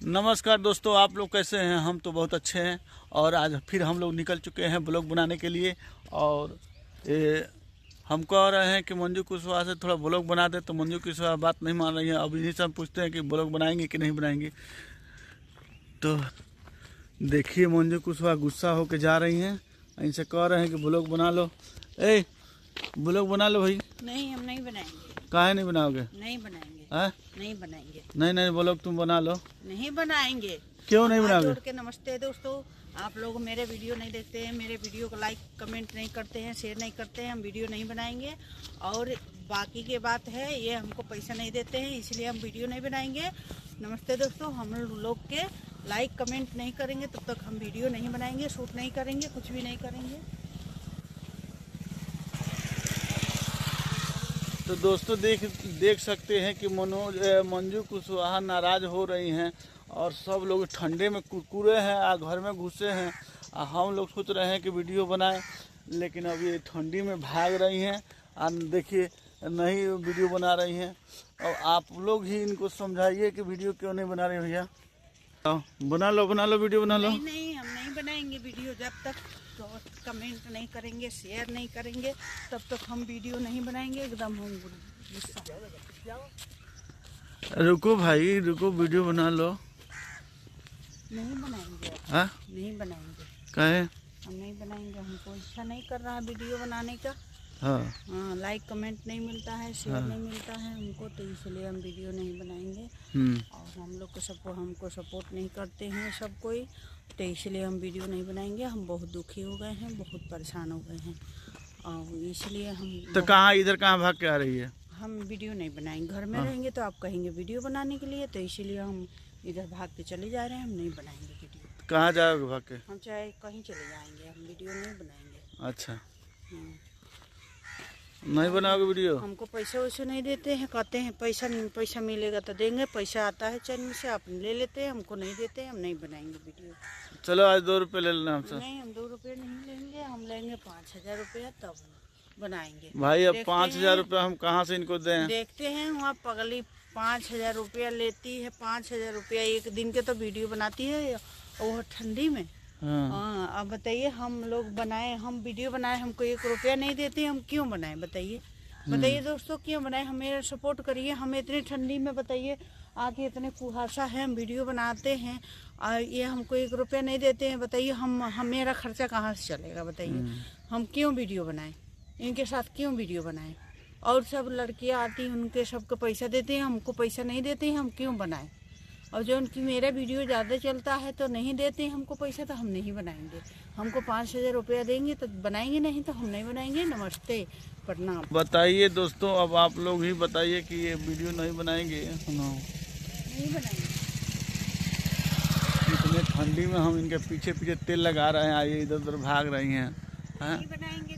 नमस्कार दोस्तों, आप लोग कैसे हैं? हम तो बहुत अच्छे हैं। और आज फिर हम लोग निकल चुके हैं ब्लॉग बनाने के लिए। और हम कह रहे हैं कि मंजू कुशवाहा से थोड़ा ब्लॉग बना दे, तो मंजू कुशवाहा बात नहीं मान रही है। अब इन्हीं से हम पूछते हैं कि ब्लॉग बनाएंगे कि नहीं बनाएंगे। तो देखिए, मंजू कुशवाहा गुस्सा होकर जा रही हैं। इनसे कह रहे हैं कि ब्लॉग बना लो। ब्लॉग बना लो भाई। नहीं, हम नहीं बनाएंगे। काहे नहीं बनाओगे? नहीं बनाएंगे। नहीं बनाएंगे। नहीं ब्लॉग तुम बना लो। नहीं बनाएंगे। क्यों नहीं बनाओगे? जोड़ के नमस्ते दोस्तों, आप लोग मेरे वीडियो नहीं देखते हैं, मेरे वीडियो को लाइक कमेंट नहीं करते हैं, शेयर नहीं करते हैं, हम वीडियो नहीं बनाएंगे। और बाकी की बात है, ये हमको पैसा नहीं देते हैं, इसलिए हम वीडियो नहीं बनाएंगे। नमस्ते दोस्तों, हम लोग के लाइक कमेंट नहीं करेंगे तब तक हम वीडियो नहीं बनाएंगे, शूट नहीं करेंगे, कुछ भी नहीं करेंगे। तो दोस्तों देख सकते हैं कि मंजू कुशवाहा नाराज हो रही हैं। और सब लोग ठंडे में कुरकुरे हैं और घर में घुसे हैं। हम लोग सोच रहे हैं कि वीडियो बनाएं, लेकिन अब ये ठंडी में भाग रही हैं। और देखिए, नहीं वीडियो बना रही हैं। और आप लोग ही इनको समझाइए कि वीडियो क्यों नहीं बना रही भैया। बना लो वीडियो बना लो। नहीं, हम नहीं बनाएंगे वीडियो। जब तक तो कमेंट नहीं करेंगे, शेयर नहीं करेंगे, तब तक हम वीडियो नहीं बनाएंगे। एकदम हम रुको भाई, रुको, वीडियो बना लो। नहीं बनाएंगे। हाँ, नहीं बनाएंगे। काहे? हम नहीं बनाएंगे, हमको इच्छा नहीं कर रहा है वीडियो बनाने का। हाँ, लाइक कमेंट नहीं मिलता है, शेयर नहीं मिलता है हमको, तो इसलिए हम वीडियो नहीं बनाएंगे। और हम लोग को हमको सपोर्ट नहीं करते हैं सब कोई, तो इसलिए हम वीडियो नहीं बनाएंगे। हम बहुत दुखी हो गए हैं, बहुत परेशान हो गए हैं, और इसलिए हम तो इधर कहाँ भाग के आ रही है? हम वीडियो नहीं बनाएंगे। घर में रहेंगे तो आप कहेंगे वीडियो बनाने के लिए, तो इसीलिए हम इधर भाग के चले जा रहे हैं। हम नहीं बनाएंगे वीडियो। कहाँ जाओगे भाग के? हम चाहे कहीं चले जाएंगे, हम वीडियो नहीं बनाएंगे। अच्छा, नहीं बनाओगे वीडियो? हमको पैसा वैसे नहीं देते हैं, कहते हैं पैसा मिलेगा तो देंगे। पैसा आता है चैनल से, आप ले लेते हैं, हमको नहीं देते हैं, हम नहीं बनाएंगे वीडियो। चलो आज 2 रुपये ले लेना हमसे। नहीं, हम 2 रुपये नहीं लेंगे, हम लेंगे 5,000 रुपया, तब बनाएंगे। भाई अब 5,000 रुपया हम कहाँ से इनको दें? देखते हैं, वहाँ पगली 5,000 रुपया लेती है। 5,000 रुपया एक दिन के तो वीडियो बनाती है, और ठंडी में। हाँ, अब बताइए, हम लोग बनाए, हम वीडियो बनाए, हमको 1 रुपया नहीं देते, हम क्यों बनाए? बताइए दोस्तों, क्यों बनाए? हमें सपोर्ट करिए। हम इतनी ठंडी में, बताइए, आगे इतने कुहासा है, हम वीडियो बनाते हैं और ये हमको 1 रुपया नहीं देते हैं। बताइए, हम मेरा खर्चा कहाँ से चलेगा? बताइए, हम क्यों वीडियो बनाएं? इनके साथ क्यों वीडियो बनाएं? और सब लड़कियाँ आती हैं, उनके सबको पैसा देते हैं, हमको पैसा नहीं देते हैं, हम क्यों बनाएं? और जो उनकी मेरा वीडियो ज़्यादा चलता है तो नहीं देते हैं हमको पैसा, तो हम नहीं बनाएंगे। हमको 5,000 रुपया देंगे तो बनाएंगे, नहीं तो हम नहीं बनाएंगे। नमस्ते, प्रणाम। बताइए दोस्तों, अब आप लोग ही बताइए कि ये वीडियो नहीं बनाएंगे। नहीं बनाएंगे। इतने ठंडी में हम इनके पीछे तेल लगा रहे हैं, आइए इधर उधर भाग रही हैं। नहीं बनाएंगे